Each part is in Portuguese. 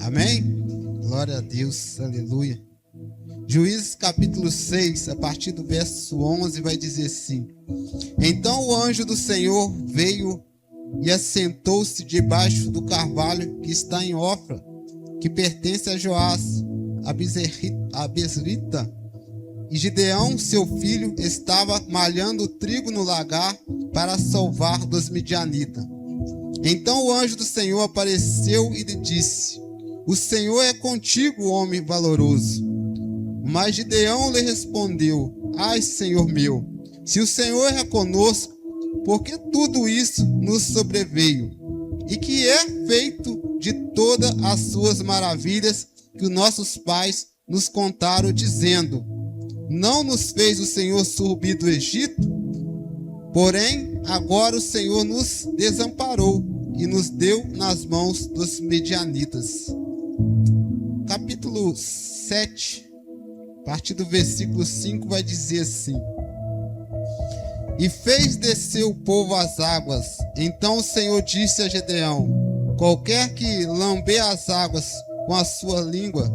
Amém? Glória a Deus, aleluia. Juízes capítulo 6, a partir do verso 11, vai dizer assim: Então o anjo do Senhor veio e assentou-se debaixo do carvalho que está em Ofra, que pertence a Joás, a Besrita. E Gideão, seu filho, estava malhando trigo no lagar para salvar dos midianitas. Então o anjo do Senhor apareceu e lhe disse: O Senhor é contigo, homem valoroso. Mas Gideão lhe respondeu: Ai, Senhor meu, se o Senhor é conosco, por que tudo isso nos sobreveio? E que é feito de todas as suas maravilhas que os nossos pais nos contaram, dizendo: Não nos fez o Senhor subir do Egito? Porém, agora o Senhor nos desamparou e nos deu nas mãos dos midianitas. Capítulo 7, a partir do versículo 5, vai dizer assim: E fez descer o povo às águas. Então o Senhor disse a Gideão: Qualquer que lamber as águas com a sua língua,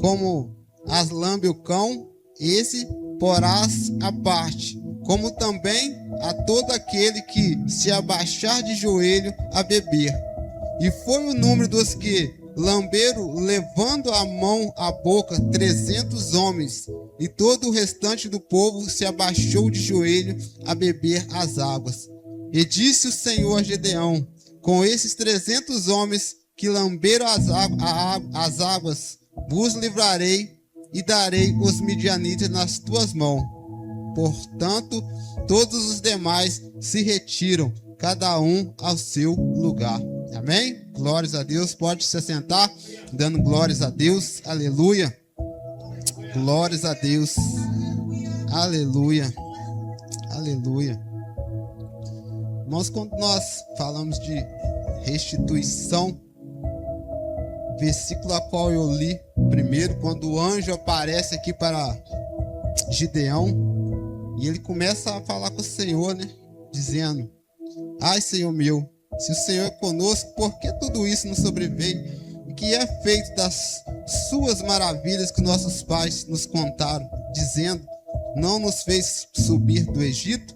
como as lambe o cão, esse porás à parte, como também a todo aquele que se abaixar de joelho a beber. E foi o número dos que lamberam, levando a mão à boca, 300 homens, e todo o restante do povo se abaixou de joelho a beber as águas. E disse o Senhor a Gideão: Com esses 300 homens que lamberam as águas, vos livrarei e darei os midianitas nas tuas mãos. Portanto, todos os demais se retiram, cada um ao seu lugar. Amém? Glórias a Deus. Pode se assentar, dando glórias a Deus. Aleluia. Glórias a Deus. Aleluia. Aleluia. Irmãos, quando nós falamos de restituição, versículo a qual eu li primeiro, quando o anjo aparece aqui para Gideão, e ele começa a falar com o Senhor, né? Dizendo: Ai, Senhor meu, se o Senhor é conosco, por que tudo isso nos sobreveio? E que é feito das suas maravilhas que nossos pais nos contaram, dizendo: Não nos fez subir do Egito?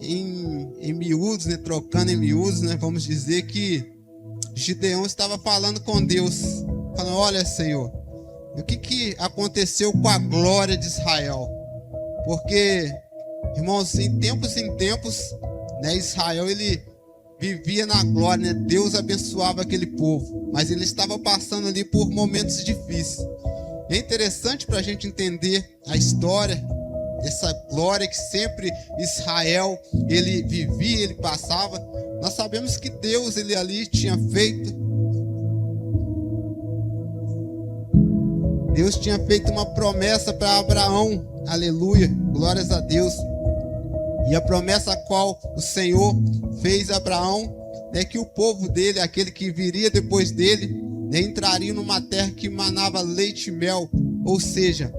Em miúdos, né? Trocando em miúdos, né? Vamos dizer que Gideão estava falando com Deus, falando: Olha, Senhor, o que aconteceu com a glória de Israel? Porque, irmãos, em tempos, né, Israel, ele vivia na glória, né? Deus abençoava aquele povo, mas ele estava passando ali por momentos difíceis. É interessante para a gente entender a história dessa glória que sempre Israel, ele vivia, ele passava. Nós sabemos que Deus, ele ali tinha feito uma promessa para Abraão. Aleluia, glórias a Deus. E a promessa a qual o Senhor fez a Abraão é que o povo dele, aquele que viria depois dele, né, entraria numa terra que manava leite e mel. Ou seja,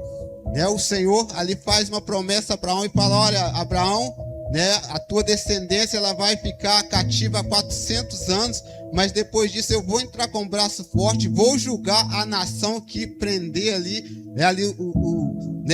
né, o Senhor ali faz uma promessa a Abraão e fala: Olha, Abraão, né, a tua descendência ela vai ficar cativa há 400 anos, mas depois disso eu vou entrar com o braço forte, vou julgar a nação que prender ali, né,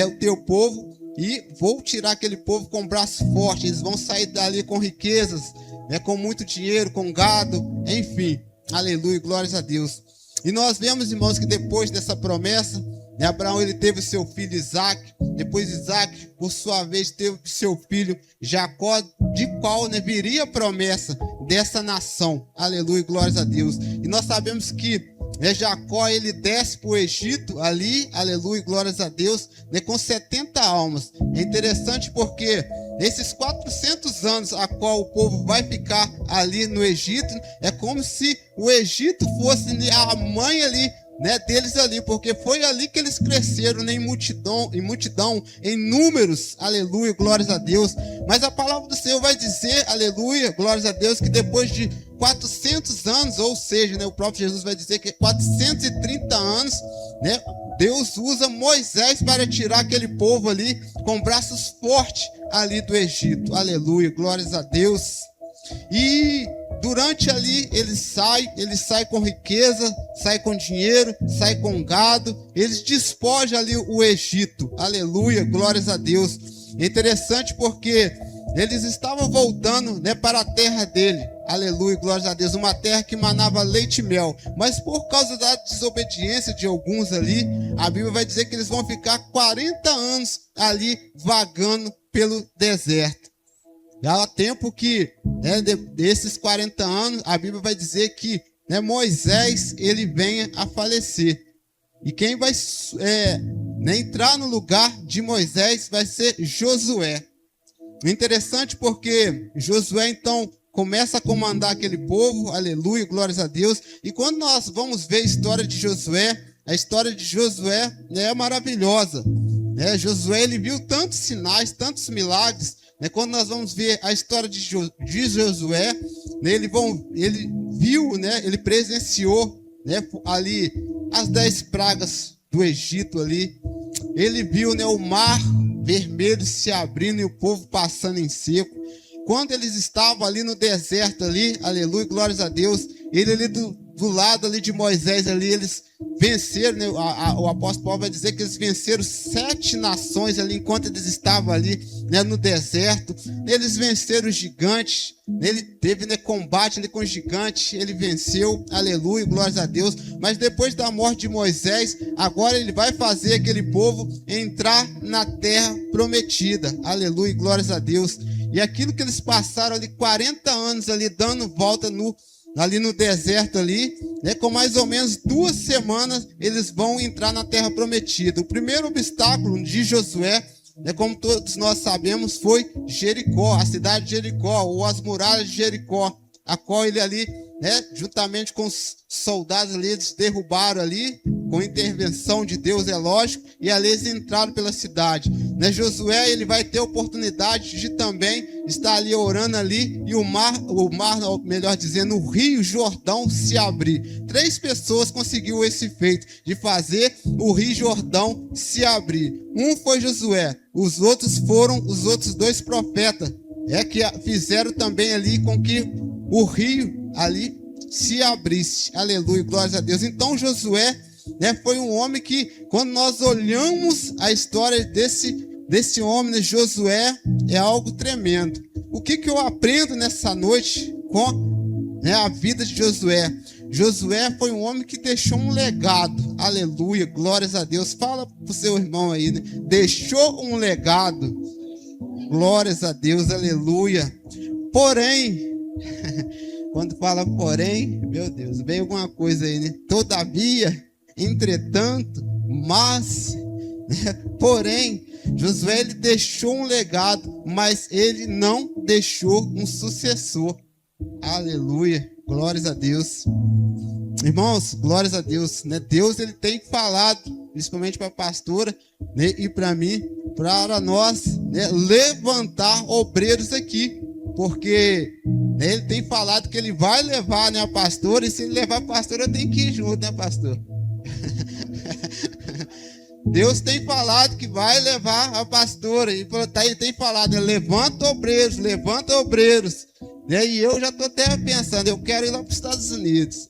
o teu povo, e vou tirar aquele povo com o braço forte. Eles vão sair dali com riquezas, né, com muito dinheiro, com gado, enfim. Aleluia, glórias a Deus. E nós vemos, irmãos, que depois dessa promessa, né, Abraão ele teve seu filho Isaac. Depois Isaac, por sua vez, teve seu filho Jacó, de qual, né, viria a promessa dessa nação. Aleluia, glórias a Deus. E nós sabemos que, né, Jacó ele desce para o Egito ali, aleluia, glórias a Deus, né, com 70 almas. É interessante porque nesses 400 anos a qual o povo vai ficar ali no Egito, é como se o Egito fosse a mãe ali, né, deles ali, porque foi ali que eles cresceram, né, em multidão, em números, aleluia, glórias a Deus. Mas a palavra do Senhor vai dizer, aleluia, glórias a Deus, que depois de 400 anos, ou seja, né, o próprio Jesus vai dizer que 430 anos, né, Deus usa Moisés para tirar aquele povo ali com braços fortes ali do Egito, aleluia, glórias a Deus. E durante ali ele sai com riqueza, sai com dinheiro, sai com gado, eles despojam ali o Egito. Aleluia, glórias a Deus. É interessante porque eles estavam voltando, né, para a terra dele. Aleluia, glórias a Deus. Uma terra que manava leite e mel. Mas por causa da desobediência de alguns ali, a Bíblia vai dizer que eles vão ficar 40 anos ali vagando pelo deserto. Há tempo que, né, desses 40 anos, a Bíblia vai dizer que, né, Moisés ele venha a falecer. E quem vai né, entrar no lugar de Moisés vai ser Josué. Interessante porque Josué então começa a comandar aquele povo, aleluia, glórias a Deus. E quando nós vamos ver a história de Josué, a história de Josué, né, é maravilhosa. Né? Josué ele viu tantos sinais, tantos milagres. Né? Quando nós vamos ver a história de Josué, né, ele viu, né, ele presenciou, né, ali as 10 pragas do Egito ali. Ele viu, né, o mar vermelho se abrindo e o povo passando em seco. Quando eles estavam ali no deserto ali, aleluia, glórias a Deus, ele ali do lado ali de Moisés ali, eles venceram, né? O apóstolo Paulo vai dizer que eles venceram 7 nações ali, enquanto eles estavam ali, né, no deserto. Eles venceram os gigantes, ele teve, né, combate ali com os gigantes, ele venceu, aleluia, glórias a Deus. Mas depois da morte de Moisés, agora ele vai fazer aquele povo entrar na terra prometida, aleluia, glórias a Deus. E aquilo que eles passaram ali 40 anos ali dando volta ali no deserto ali, né, com mais ou menos 2 semanas eles vão entrar na terra prometida. O primeiro obstáculo de Josué, né, como todos nós sabemos, foi Jericó, a cidade de Jericó, ou as muralhas de Jericó, a qual ele ali, né, juntamente com os soldados ali, eles derrubaram ali, com intervenção de Deus, é lógico, e ali eles entraram pela cidade. Né, Josué ele vai ter oportunidade de também estar ali orando ali, e o mar, melhor dizendo, o rio Jordão se abrir. 3 pessoas conseguiu esse feito, de fazer o rio Jordão se abrir. Um foi Josué, os outros foram os outros 2 profetas, que fizeram também ali com que o rio ali se abrisse. Aleluia, glórias a Deus. Então Josué, né, foi um homem que, quando nós olhamos a história desse homem, né, Josué, é algo tremendo. O que eu aprendo nessa noite com, né, a vida de Josué? Josué foi um homem que deixou um legado. Aleluia, glórias a Deus. Fala pro seu irmão aí, né? Deixou um legado. Glórias a Deus, aleluia. Porém, quando fala porém, meu Deus, vem alguma coisa aí, né? Todavia, entretanto, mas, né? Porém, Josué ele deixou um legado, mas ele não deixou um sucessor. Aleluia, glórias a Deus. Irmãos, glórias a Deus, né? Deus ele tem falado, principalmente para a pastora, né, e para mim, para nós, né, levantar obreiros aqui, porque, né, ele tem falado que ele vai levar, né, a pastora, e se ele levar a pastora, eu tenho que ir junto, né, pastor? Deus tem falado que vai levar a pastora, e ele tem falado, né, levanta obreiros, né, e eu já estou até pensando, eu quero ir lá para os Estados Unidos.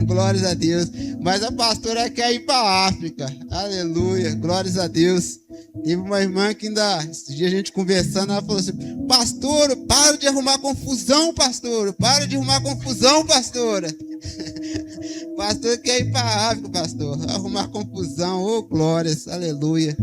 Glórias a Deus. Mas a pastora quer ir para a África. Aleluia, glórias a Deus. Teve uma irmã que ainda, esse dia a gente conversando, ela falou assim: pastor, para de arrumar confusão, pastor. Para de arrumar confusão, pastora. Pastor quer ir para a África, pastor. Arrumar confusão, oh glórias, aleluia.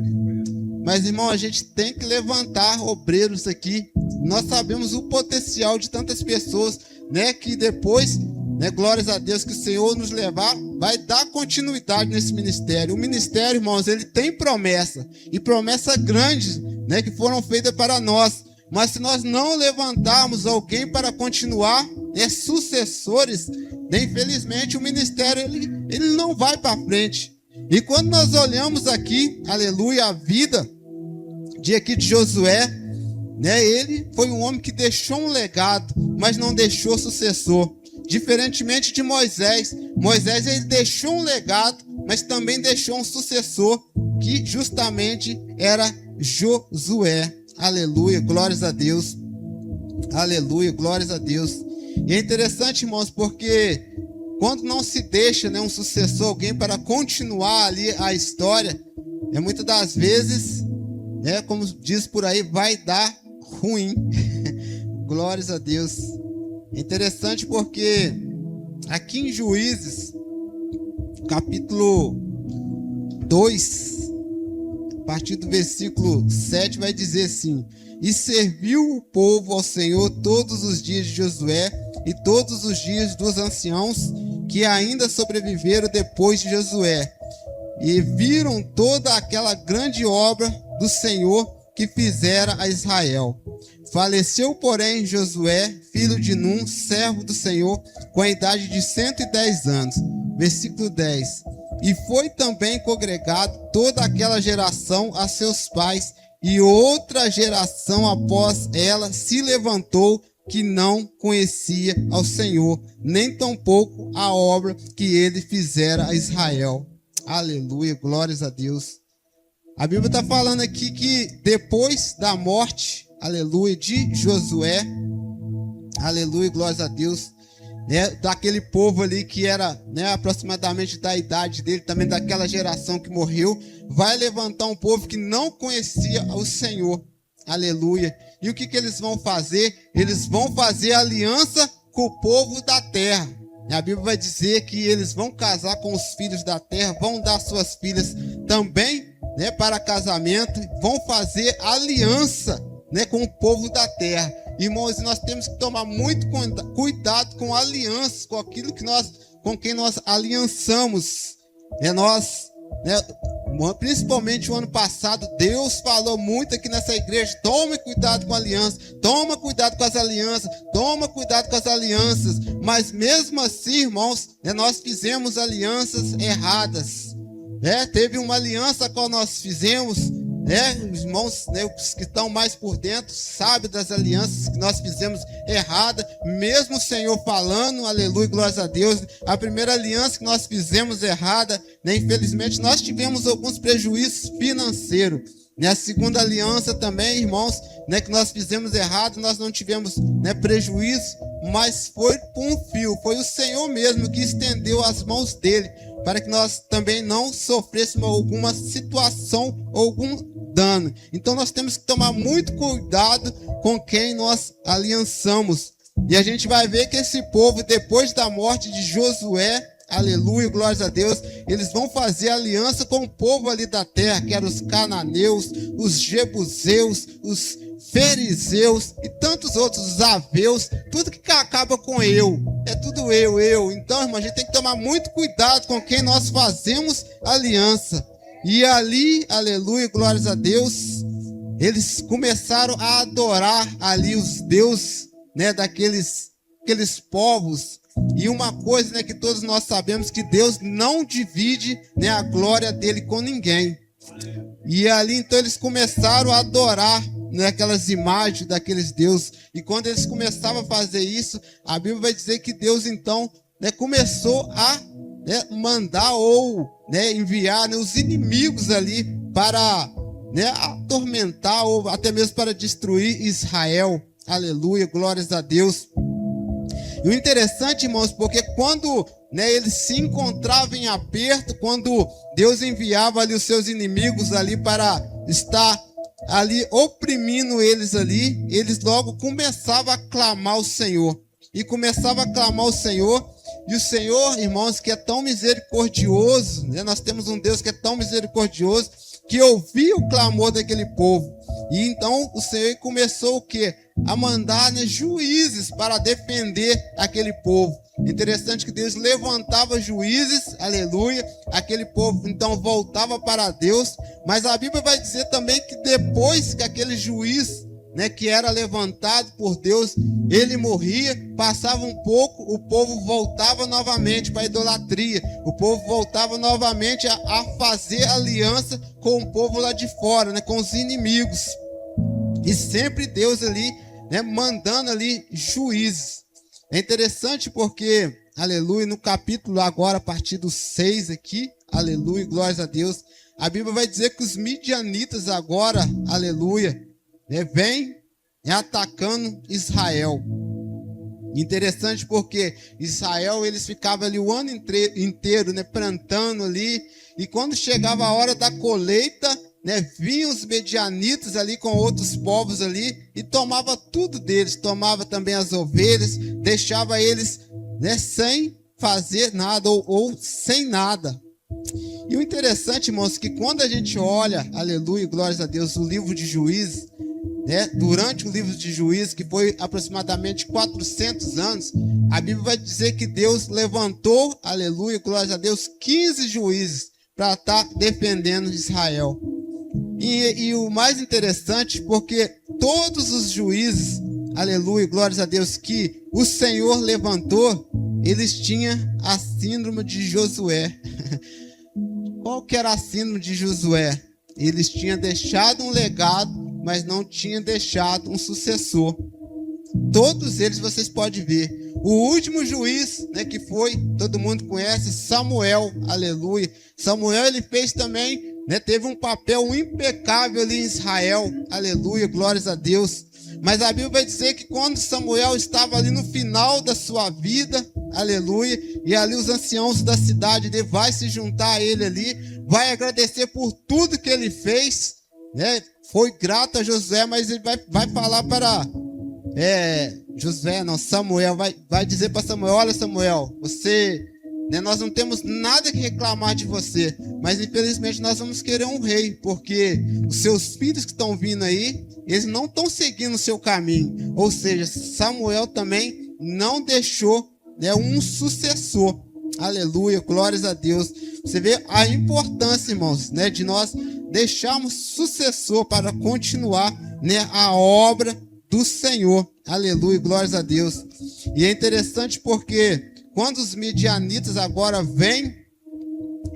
Mas, irmão, a gente tem que levantar obreiros aqui. Nós sabemos o potencial de tantas pessoas, né, que depois, né, glórias a Deus, que o Senhor nos levar, vai dar continuidade nesse ministério. O ministério, irmãos, ele tem promessa, e promessas grandes, né, que foram feitas para nós. Mas se nós não levantarmos alguém para continuar, né, sucessores, né, infelizmente o ministério ele não vai para frente. E quando nós olhamos aqui, aleluia, a vida de Josué, né, ele foi um homem que deixou um legado, mas não deixou sucessor. Diferentemente de Moisés, ele deixou um legado, mas também deixou um sucessor, que justamente era Josué. Aleluia, glórias a Deus. Aleluia, glórias a Deus. E é interessante, irmãos, porque quando não se deixa, né, um sucessor, alguém para continuar ali a história, muitas das vezes, como diz por aí, vai dar ruim. Glórias a Deus. É interessante porque aqui em Juízes, capítulo 2, a partir do versículo 7, vai dizer assim: e serviu o povo ao Senhor todos os dias de Josué e todos os dias dos anciãos que ainda sobreviveram depois de Josué, e viram toda aquela grande obra do Senhor que fizera a Israel. Faleceu, porém, Josué, filho de Num, servo do Senhor, com a idade de 110 anos. Versículo 10. E foi também congregado toda aquela geração a seus pais, e outra geração após ela se levantou, que não conhecia ao Senhor, nem tampouco a obra que ele fizera a Israel. Aleluia, glórias a Deus. A Bíblia está falando aqui que depois da morte, aleluia, de Josué, aleluia, glórias a Deus, daquele povo ali que era, aproximadamente da idade dele, também daquela geração que morreu, vai levantar um povo que não conhecia o Senhor, aleluia. E o que eles vão fazer? Eles vão fazer aliança com o povo da terra. A Bíblia vai dizer que eles vão casar com os filhos da terra, vão dar suas filhas também, para casamento, vão fazer aliança, com o povo da terra. Irmãos, nós temos que tomar muito cuidado com alianças, com aquilo que com quem nós aliançamos. Principalmente o ano passado, Deus falou muito aqui nessa igreja: tome cuidado com a aliança, toma cuidado com as alianças, toma cuidado com as alianças. Mas mesmo assim, irmãos, nós fizemos alianças erradas. Teve uma aliança a qual nós fizemos, os irmãos, os que estão mais por dentro sabem das alianças que nós fizemos errada, mesmo o Senhor falando, aleluia, glórias a Deus. A primeira aliança que nós fizemos errada, infelizmente nós tivemos alguns prejuízos financeiros. A segunda aliança também, irmãos, que nós fizemos errado, nós não tivemos prejuízo, mas foi por um fio, foi o Senhor mesmo que estendeu as mãos dele, para que nós também não sofrêssemos alguma situação, algum dano. Então nós temos que tomar muito cuidado com quem nós aliançamos. E a gente vai ver que esse povo, depois da morte de Josué, aleluia, glórias a Deus, eles vão fazer aliança com o povo ali da terra, que eram os cananeus, os jebuseus, os fariseus e tantos outros, os aveus, tudo que acaba com eu, tudo eu. Então, irmão, a gente tem que tomar muito cuidado com quem nós fazemos aliança. E ali, aleluia, glórias a Deus, eles começaram a adorar ali os deuses, daqueles povos. E uma coisa, que todos nós sabemos, que Deus não divide, a glória dele com ninguém. E ali, então, eles começaram a adorar, aquelas imagens daqueles deuses. E quando eles começavam a fazer isso, a Bíblia vai dizer que Deus, então, começou a mandar ou enviar os inimigos ali para atormentar ou até mesmo para destruir Israel. Aleluia, glórias a Deus. E o interessante, irmãos, porque quando eles se encontravam em aperto, quando Deus enviava ali os seus inimigos ali para estar ali oprimindo eles ali, eles logo começavam a clamar ao Senhor. E começava a clamar ao Senhor. E o Senhor, irmãos, que é tão misericordioso, nós temos um Deus que é tão misericordioso, que ouvia o clamor daquele povo. E então o Senhor começou o quê? A mandar juízes para defender aquele povo. Interessante que Deus levantava juízes, aleluia, aquele povo então voltava para Deus. Mas a Bíblia vai dizer também que depois que aquele juiz, que era levantado por Deus, ele morria, passava um pouco, o povo voltava novamente para a idolatria, o povo voltava novamente a fazer aliança com o povo lá de fora, com os inimigos. E sempre Deus ali, mandando ali juízes. É interessante porque, aleluia, no capítulo agora, a partir do 6 aqui, aleluia, glórias a Deus, a Bíblia vai dizer que os midianitas agora, aleluia, vem atacando Israel. Interessante porque Israel, eles ficavam ali o ano inteiro, né, plantando ali, e quando chegava a hora da colheita, né, vinham os medianitas ali com outros povos ali e tomava tudo deles, tomava também as ovelhas, deixava eles, né, sem fazer nada ou sem nada. E o interessante, irmãos, que quando a gente olha, aleluia, glórias a Deus, o livro de Juízes, né, durante o livro de Juízes, que foi aproximadamente 400 anos, a Bíblia vai dizer que Deus levantou, aleluia, glórias a Deus, 15 juízes para estar defendendo Israel. E o mais interessante, porque todos os juízes, aleluia, glórias a Deus, que o Senhor levantou, eles tinham a síndrome de Josué. Qual que era a síndrome de Josué? Eles tinham deixado um legado, mas não tinham deixado um sucessor. Todos eles vocês podem ver. O último juiz, né, que foi, todo mundo conhece, Samuel, aleluia. Samuel, ele fez também, né, teve um papel impecável ali em Israel, aleluia, glórias a Deus. Mas a Bíblia vai dizer que quando Samuel estava ali no final da sua vida, aleluia, e ali os anciãos da cidade dele vai se juntar a ele ali, vai agradecer por tudo que ele fez, né? Foi grato a Josué, mas ele vai falar para Samuel, vai dizer para Samuel: olha, Samuel, você, né, nós não temos nada que reclamar de você, mas infelizmente nós vamos querer um rei, porque os seus filhos que estão vindo aí, eles não estão seguindo o seu caminho. Ou seja, Samuel também não deixou, né, um sucessor. Aleluia, glórias a Deus. Você vê a importância, irmãos, né, de nós deixarmos sucessor para continuar, né, a obra do Senhor. Aleluia, glórias a Deus. E é interessante porque quando os midianitas agora vêm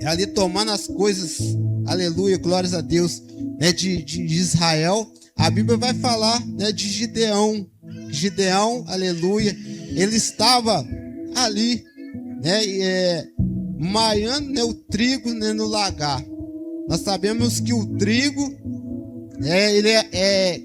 ali tomando as coisas, aleluia, glórias a Deus, né, de Israel, a Bíblia vai falar, né, de Gideão. Gideão, aleluia, ele estava ali, né, maiando, né, o trigo, né, no lagar. Nós sabemos que o trigo,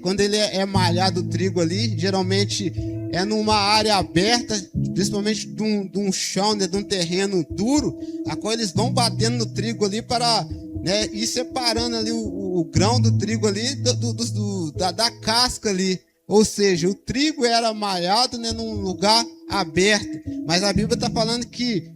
quando ele é malhado, o trigo ali, geralmente é numa área aberta, principalmente de um chão, né, de um terreno duro, a qual eles vão batendo no trigo ali para, né, ir separando ali o grão do trigo ali da casca ali. Ou seja, o trigo era malhado, né, num lugar aberto, mas a Bíblia está falando que,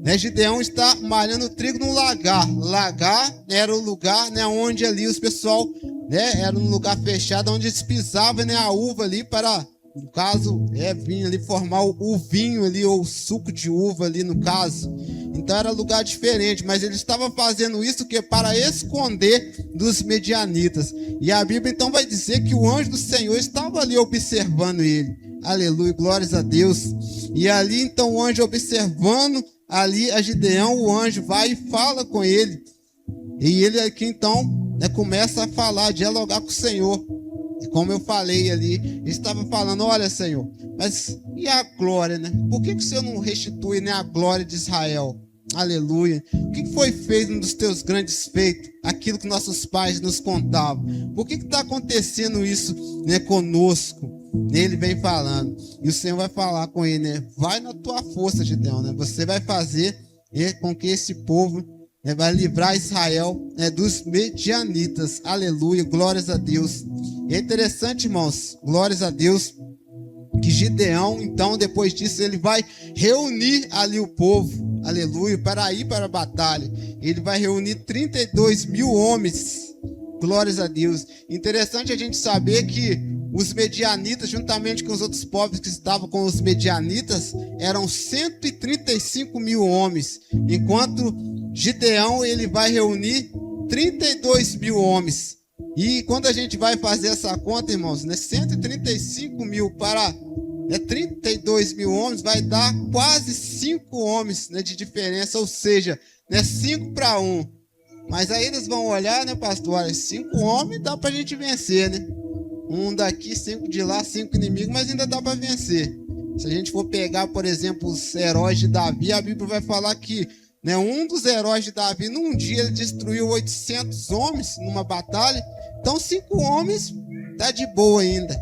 né, Gideão está malhando o trigo num lagar. Lagar era o lugar, né, onde ali os pessoal, né, era um lugar fechado onde eles pisavam, né, a uva ali para, no caso, vinha ali formar o vinho ali, ou o suco de uva ali, no caso. Então era lugar diferente, mas ele estava fazendo isso que para esconder dos medianitas. E a Bíblia então vai dizer que o anjo do Senhor estava ali observando ele. Aleluia, glórias a Deus. E ali então o anjo observando ali a Gideão, o anjo vai e fala com ele. E ele aqui então, né, começa a falar, dialogar com o Senhor. Como eu falei ali, ele estava falando: olha, Senhor, mas e a glória, né? Por que o Senhor não restitui, né, a glória de Israel? Aleluia. O que foi feito um dos teus grandes feitos? Aquilo que nossos pais nos contavam. Por que está acontecendo isso, né, conosco? Ele vem falando. E o Senhor vai falar com ele, né? Vai na tua força, Gideão, né? Você vai fazer, né, com que esse povo, né, vai livrar Israel, né, dos medianitas. Aleluia, glórias a Deus. E é interessante, irmãos, glórias a Deus, que Gideão, então, depois disso, ele vai reunir ali o povo, aleluia, para ir para a batalha. Ele vai reunir 32 mil homens, glórias a Deus. Interessante a gente saber que os medianitas, juntamente com os outros povos que estavam com os medianitas, eram 135 mil homens, enquanto Gideão, ele vai reunir 32 mil homens. E quando a gente vai fazer essa conta, irmãos, né, 135 mil para, né, 32 mil homens, vai dar quase 5 homens, né, de diferença, ou seja, né, 5 para 1. Mas aí eles vão olhar, né, pastor, olha, 5 homens dá para a gente vencer, né? Um daqui, 5 de lá, 5 inimigos, mas ainda dá para vencer. Se a gente for pegar, por exemplo, os heróis de Davi, a Bíblia vai falar que, né, um dos heróis de Davi, num dia ele destruiu 800 homens numa batalha. Então 5 homens tá de boa ainda.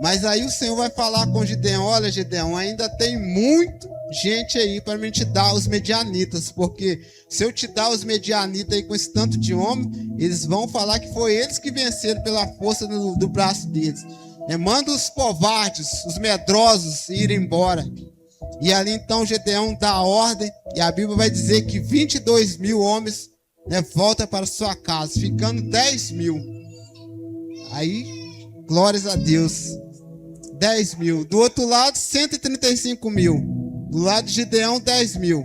Mas aí o Senhor vai falar com Gideão: olha, Gideão, ainda tem muita gente aí para mim te dar os medianitas, porque se eu te dar os medianitas aí com esse tanto de homem, eles vão falar que foi eles que venceram pela força do braço deles. Manda os covardes, os medrosos ir embora. E ali então Gideão dá a ordem, e a Bíblia vai dizer que 22 mil homens voltam para sua casa, ficando 10 mil. Aí, glórias a Deus, 10 mil. Do outro lado, 135 mil. Do lado de Gideão, 10 mil.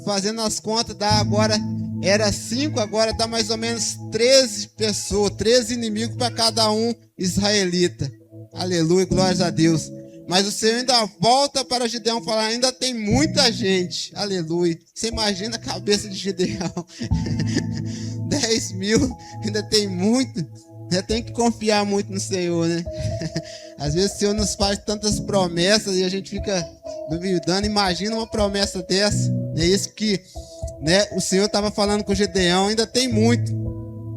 Fazendo as contas, dá agora, era 5, agora dá mais ou menos 13 pessoas, 13 inimigos para cada um israelita. Aleluia, glórias a Deus. Mas o Senhor ainda volta para Gideão falar: ainda tem muita gente. Aleluia. Você imagina a cabeça de Gideão. 10 mil, ainda tem muito. Tem que confiar muito no Senhor, né? Às vezes o Senhor nos faz tantas promessas e a gente fica duvidando. Imagina uma promessa dessa. É isso que o Senhor estava falando com Gideão: ainda tem muito.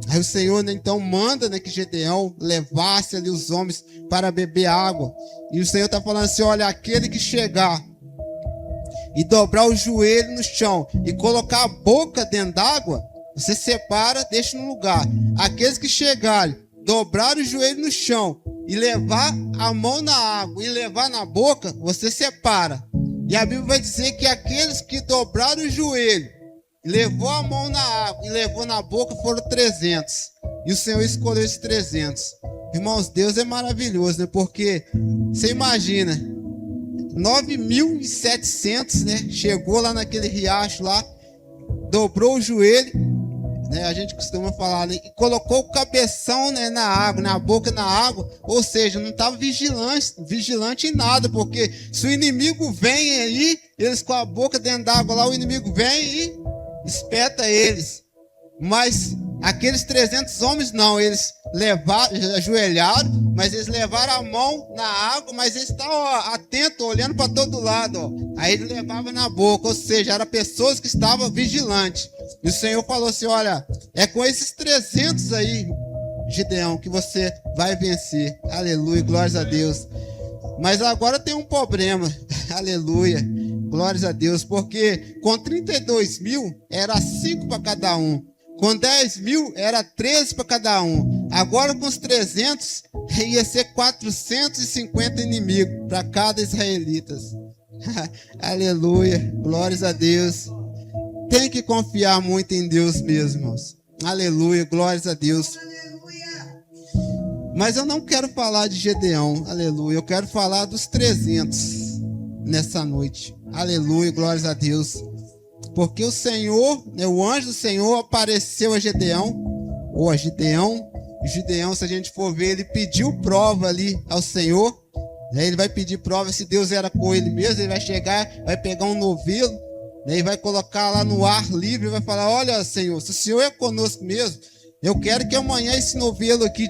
Aí o Senhor então manda que Gideão levasse ali os homens para beber água. E o Senhor está falando assim: olha, aquele que chegar e dobrar o joelho no chão e colocar a boca dentro d'água, você separa, deixa no lugar. Aqueles que chegarem, dobrar o joelho no chão e levar a mão na água e levar na boca, você separa. E a Bíblia vai dizer que aqueles que dobraram o joelho, levou a mão na água e levou na boca, foram 300. E o Senhor escolheu esses 300. Irmãos, Deus é maravilhoso, né? Porque você imagina, 9.700, chegou lá naquele riacho lá, dobrou o joelho, a gente costuma falar, e colocou o cabeção na água, na boca na água. Ou seja, não estava vigilante em nada, porque se o inimigo vem aí, eles com a boca dentro d'água lá, o inimigo vem e espeta eles. Mas aqueles 300 homens não, eles levaram, ajoelharam, mas eles levaram a mão na água, mas eles estavam atentos, olhando para todo lado. Aí ele levava na boca, ou seja, eram pessoas que estavam vigilantes. E o Senhor falou assim: olha, é com esses 300 aí, Gideão, que você vai vencer. Aleluia, glórias a Deus. Mas agora tem um problema. Aleluia, glórias a Deus. Porque com 32 mil era 5 para cada um. Com 10 mil era 13 para cada um. Agora com os 300 ia ser 450 inimigos para cada israelita. Aleluia, glórias a Deus. Tem que confiar muito em Deus mesmo, irmãos. Aleluia, glórias a Deus. Mas eu não quero falar de Gideão, aleluia. Eu quero falar dos 300 nessa noite. Aleluia, glórias a Deus. Porque o Senhor, o anjo do Senhor apareceu a Gideão, ou a Gideão. Gideão, se a gente for ver, ele pediu prova ali ao Senhor. Ele vai pedir prova se Deus era com ele mesmo. Ele vai chegar, vai pegar um novelo, e vai colocar lá no ar livre e vai falar: olha, Senhor, se o Senhor é conosco mesmo, eu quero que amanhã esse novelo aqui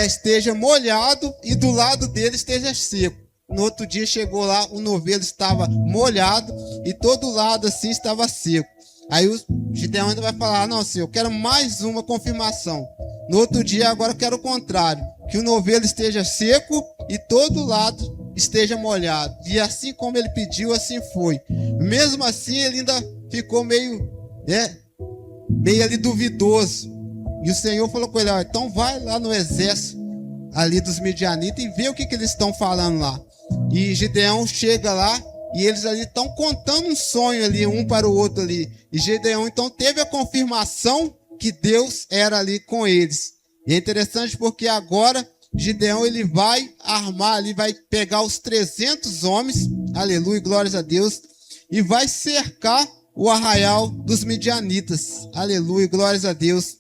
esteja molhado e do lado dele esteja seco. No outro dia chegou lá, o novelo estava molhado e todo lado assim estava seco. Aí o Gideão ainda vai falar: não, Senhor, eu quero mais uma confirmação. No outro dia agora eu quero o contrário, que o novelo esteja seco e todo lado esteja molhado. E assim como ele pediu, assim foi. Mesmo assim ele ainda ficou meio ali duvidoso. E o Senhor falou com ele: ó, então vai lá no exército ali dos midianitas e vê o que eles estão falando lá. E Gideão chega lá e eles ali estão contando um sonho ali, um para o outro ali. E Gideão então teve a confirmação que Deus era ali com eles. E é interessante porque agora Gideão ele vai armar ali, vai pegar os 300 homens, aleluia, glórias a Deus, e vai cercar o arraial dos midianitas, aleluia, glórias a Deus.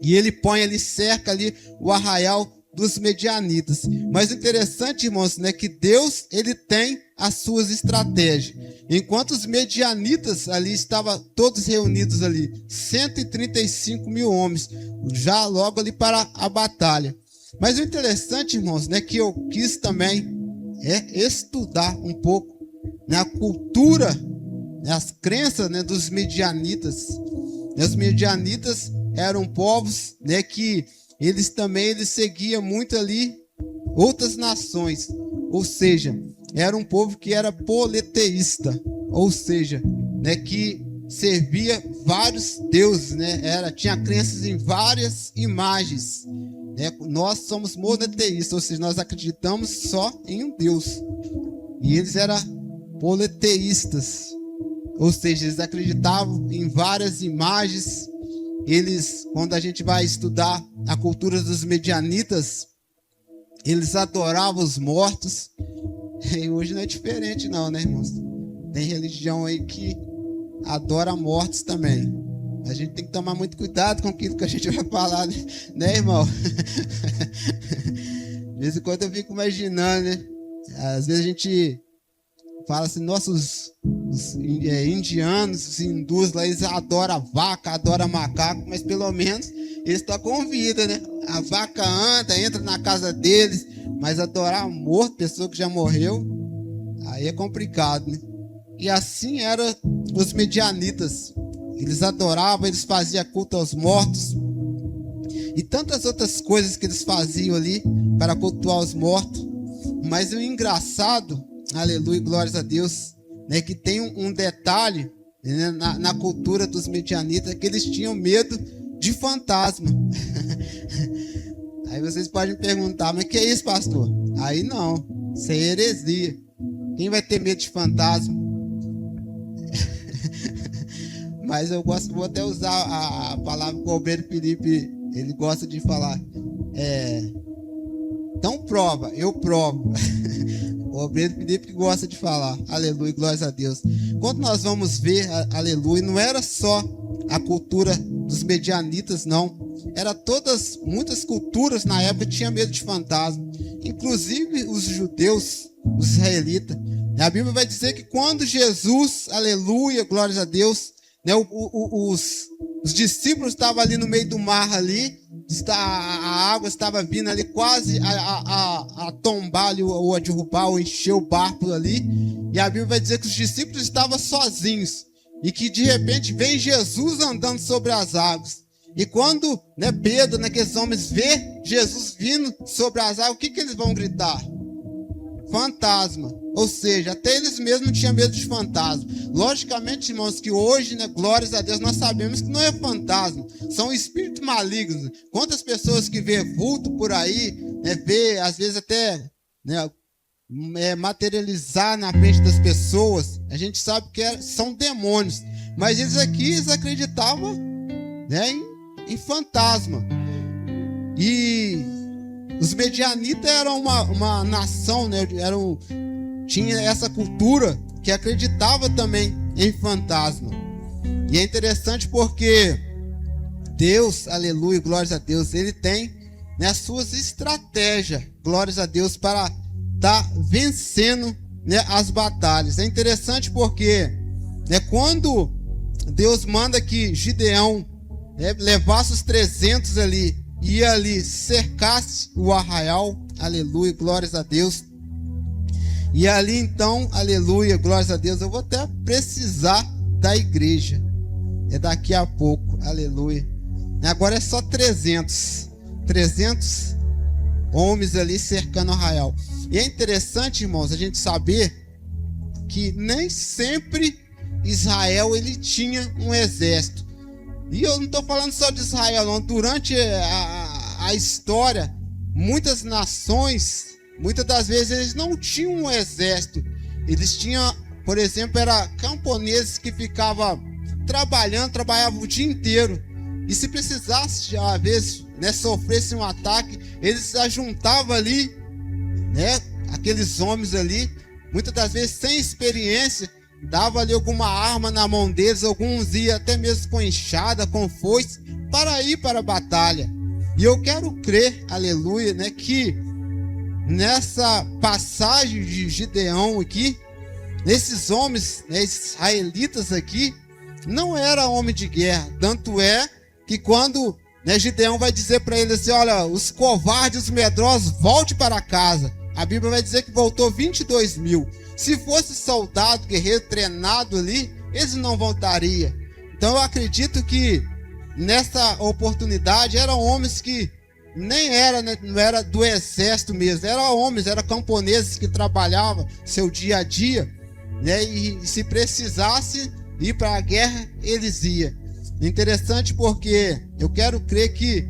E ele põe ali, cerca ali o arraial dos midianitas. Mas o interessante, irmãos, que Deus ele tem as suas estratégias. Enquanto os midianitas ali estavam todos reunidos ali, 135 mil homens, já logo ali para a batalha. Mas o interessante, irmãos, que eu quis também estudar um pouco a cultura, as crenças dos midianitas. Os midianitas eram povos que eles seguiam muito ali outras nações. Ou seja, era um povo que era politeísta, ou seja, né, que servia vários deuses, né? Tinha crenças em várias imagens, né? Nós somos monoteístas, ou seja, nós acreditamos só em um Deus. E eles eram politeístas, ou seja, eles acreditavam em várias imagens. Eles, quando a gente vai estudar a cultura dos medianitas, eles adoravam os mortos. E hoje não é diferente não, né, irmãos? Tem religião aí que adora mortos também. A gente tem que tomar muito cuidado com aquilo que a gente vai falar, né, irmão? De vez em quando eu fico imaginando, né? Às vezes a gente fala assim, nossa, os indianos, os hindus lá, eles adoram vaca, adoram macaco, mas pelo menos eles estão com vida, né? A vaca anda, entra na casa deles, mas adorar morto, pessoa que já morreu, aí é complicado, né? E assim eram os medianitas. Eles adoravam, eles faziam culto aos mortos e tantas outras coisas que eles faziam ali para cultuar os mortos. Mas o engraçado, aleluia, glórias a Deus, né, que tem um detalhe, né, na cultura dos medianitas, que eles tinham medo de fantasma. Aí vocês podem me perguntar, mas que é isso, pastor? Aí não, isso é heresia. Quem vai ter medo de fantasma? Mas eu gosto, vou até usar a palavra que o obreiro Felipe, ele gosta de falar. Então prova, eu provo. O obreiro Felipe que gosta de falar. Aleluia, glórias a Deus. Quando nós vamos ver, aleluia, não era só a cultura dos medianitas, não. Era muitas culturas na época tinham medo de fantasma. Inclusive os judeus, os israelitas. A Bíblia vai dizer que quando Jesus, aleluia, glórias a Deus, né, os discípulos estavam ali no meio do mar ali, a água estava vindo ali quase a tombar ali, ou a derrubar, ou encher o barco ali. E a Bíblia vai dizer que os discípulos estavam sozinhos e que de repente vem Jesus andando sobre as águas. E quando, né, Pedro, aqueles homens vê Jesus vindo sobre as águas, o que eles vão gritar? Fantasma. Ou seja, até eles mesmos tinham medo de fantasma. Logicamente, irmãos, que hoje, né, glórias a Deus, nós sabemos que não é fantasma, são espíritos malignos. Quantas pessoas que vê vulto por aí, né, vê às vezes até, né, materializar na frente das pessoas, a gente sabe que são demônios. Mas eles acreditavam, né, em fantasma. E os medianitas eram uma nação, né, tinha essa cultura que acreditava também em fantasma. E é interessante porque Deus, aleluia, glórias a Deus, ele tem, né, as suas estratégias, glórias a Deus, para estar vencendo, né, as batalhas. É interessante porque, né, quando Deus manda que Gideão, né, levasse os 300 ali, e ali cercasse o arraial, aleluia, glórias a Deus. E ali então, aleluia, glórias a Deus, eu vou até precisar da igreja. É daqui a pouco, aleluia. Agora é só 300 homens ali cercando o arraial. E é interessante, irmãos, a gente saber que nem sempre Israel ele tinha um exército. E eu não estou falando só de Israel, não. Durante a história, muitas nações, muitas das vezes, eles não tinham um exército. Eles tinham, por exemplo, camponeses que ficavam trabalhavam o dia inteiro. E se precisasse, às vezes, né, sofresse um ataque, eles se ajuntavam ali, né, aqueles homens ali, muitas das vezes sem experiência, dava ali alguma arma na mão deles, alguns iam até mesmo com enxada, com foice, para ir para a batalha. E eu quero crer, aleluia, né, que nessa passagem de Gideão aqui, esses homens, né, esses israelitas aqui, não era homem de guerra. Tanto é que quando, né, Gideão vai dizer para eles assim, olha, os covardes, os medrosos, volte para casa. A Bíblia vai dizer que voltou 22 mil. Se fosse soldado, guerreiro treinado ali, eles não voltariam. Então eu acredito que nessa oportunidade eram homens que, nem era, né, não era do exército mesmo, eram homens, eram camponeses que trabalhavam seu dia a dia, né, e se precisasse ir para a guerra, eles iam. Interessante porque eu quero crer que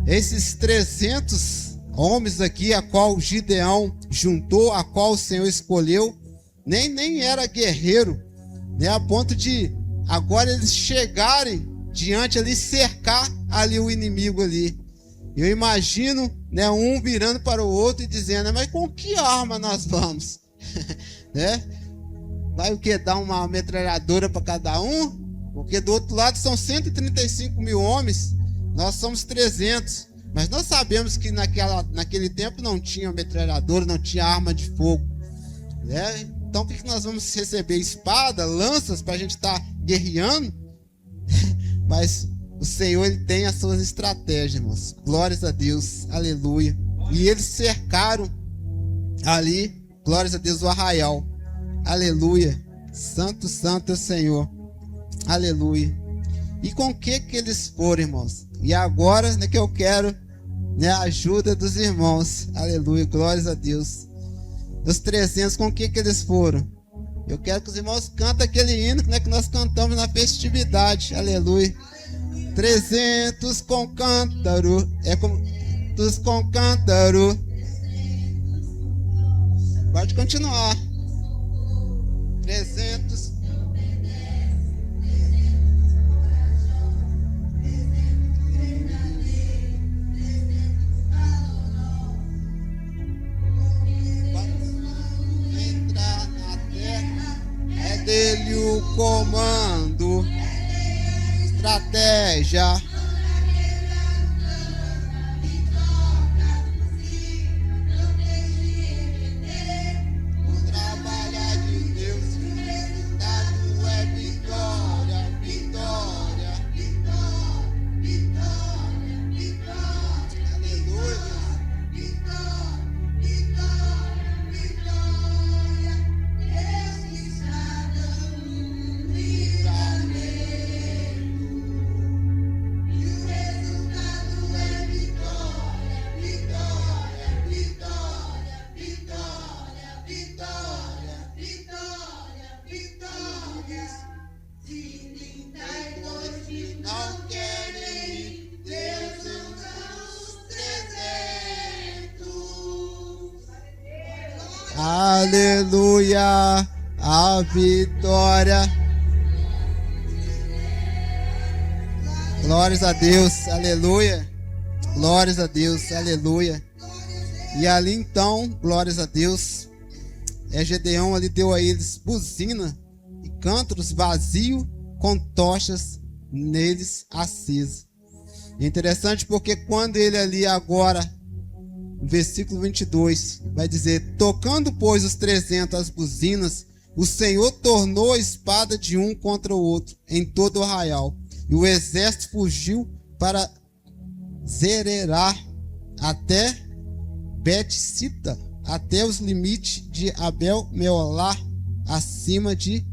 esses 300 homens aqui, a qual Gideão juntou, a qual o Senhor escolheu, nem era guerreiro, né, a ponto de agora eles chegarem diante ali, cercar ali o inimigo ali. Eu imagino, né, um virando para o outro e dizendo: mas com que arma nós vamos? Né? Vai o que? Dar uma metralhadora para cada um? Porque do outro lado são 135 mil homens, nós somos 300. Mas nós sabemos que naquele tempo não tinha metralhadora, não tinha arma de fogo, né? Então por que nós vamos receber espada, lanças para a gente estar guerreando? Mas o Senhor, Ele tem as suas estratégias, irmãos. Glórias a Deus, aleluia. E eles cercaram ali, glórias a Deus, o arraial. Aleluia. Santo, santo é o Senhor. Aleluia. E com que eles foram, irmãos? E agora, né, que eu quero, né, a ajuda dos irmãos. Aleluia, glórias a Deus. Dos 300, com que eles foram? Eu quero que os irmãos cantem aquele hino, né, que nós cantamos na festividade. Aleluia. 300 com cântaro. É como 300 com cântaro. Pode continuar. 300. Entrar na terra é dele o comando. Estratégia. Aleluia, a vitória. Glórias a Deus, aleluia. Glórias a Deus, aleluia. E ali então, glórias a Deus, Gedeão ali deu a eles buzina e cântaros vazios com tochas neles acesas. Interessante porque quando ele ali agora, no versículo 22, vai dizer: tocando pois os 300 as buzinas, o Senhor tornou a espada de um contra o outro em todo o arraial, e o exército fugiu para Zererá até Bet-sita, até os limites de Abel-meolá, acima de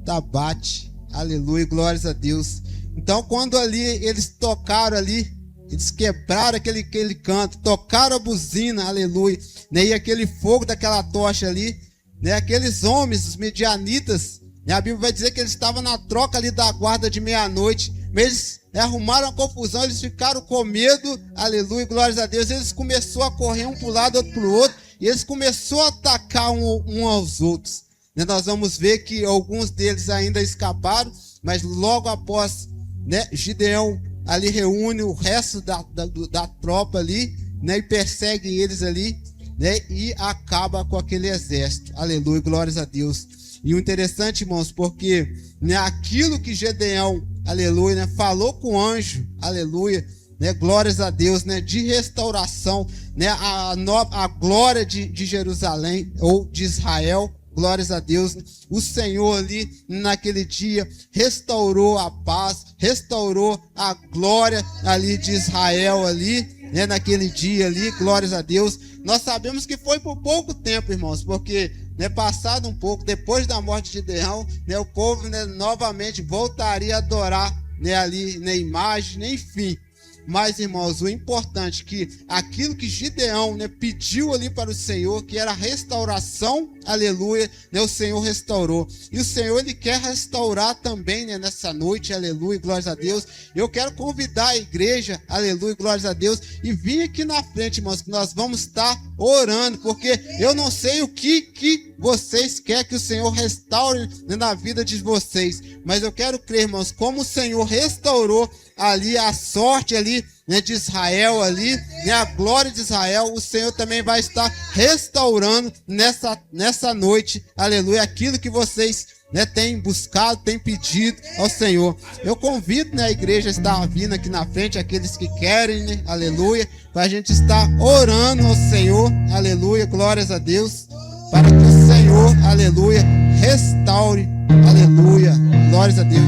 Tabate. Aleluia, glórias a Deus. Então quando ali eles tocaram ali, eles quebraram aquele canto, tocaram a buzina, aleluia, né? E aquele fogo daquela tocha ali, né? Aqueles homens, os medianitas, né? A Bíblia vai dizer que eles estavam na troca ali da guarda de meia-noite, mas eles, né, arrumaram a confusão, eles ficaram com medo, aleluia, glórias a Deus. Eles começaram a correr um para o lado, outro para o outro, e eles começaram a atacar um aos outros, né? Nós vamos ver que alguns deles ainda escaparam, mas logo após, né, Gideão ali reúne o resto da tropa ali, né, e persegue eles ali, né, e acaba com aquele exército. Aleluia, glórias a Deus. E o interessante, irmãos, porque, né, aquilo que Gideão, aleluia, né, falou com o anjo, aleluia, né, glórias a Deus, né, de restauração, né, a glória de Jerusalém ou de Israel. Glórias a Deus. O Senhor ali naquele dia restaurou a paz, restaurou a glória ali de Israel ali, né, naquele dia ali, glórias a Deus. Nós sabemos que foi por pouco tempo, irmãos, porque, né, passado um pouco, depois da morte de Gideão, né, o povo, né, novamente voltaria a adorar, né, ali na imagem, né, enfim. Mas, irmãos, o importante é que aquilo que Gideão, né, pediu ali para o Senhor, que era restauração, aleluia, né, o Senhor restaurou. E o Senhor, Ele quer restaurar também, né, nessa noite, aleluia, glórias a Deus. Eu quero convidar a igreja, aleluia, glórias a Deus, e vir aqui na frente, irmãos, que nós vamos estar orando, porque eu não sei o que vocês querem que o Senhor restaure, né, na vida de vocês, mas eu quero crer, irmãos, como o Senhor restaurou ali a sorte ali, né, de Israel ali, né, a glória de Israel, o Senhor também vai estar restaurando nessa noite, aleluia, aquilo que vocês, né, têm buscado, têm pedido ao Senhor. Eu convido, né, a igreja a estar vindo aqui na frente, aqueles que querem, né, aleluia, para a gente estar orando ao Senhor, aleluia, glórias a Deus, para que o Senhor, aleluia, restaure, aleluia, glórias a Deus.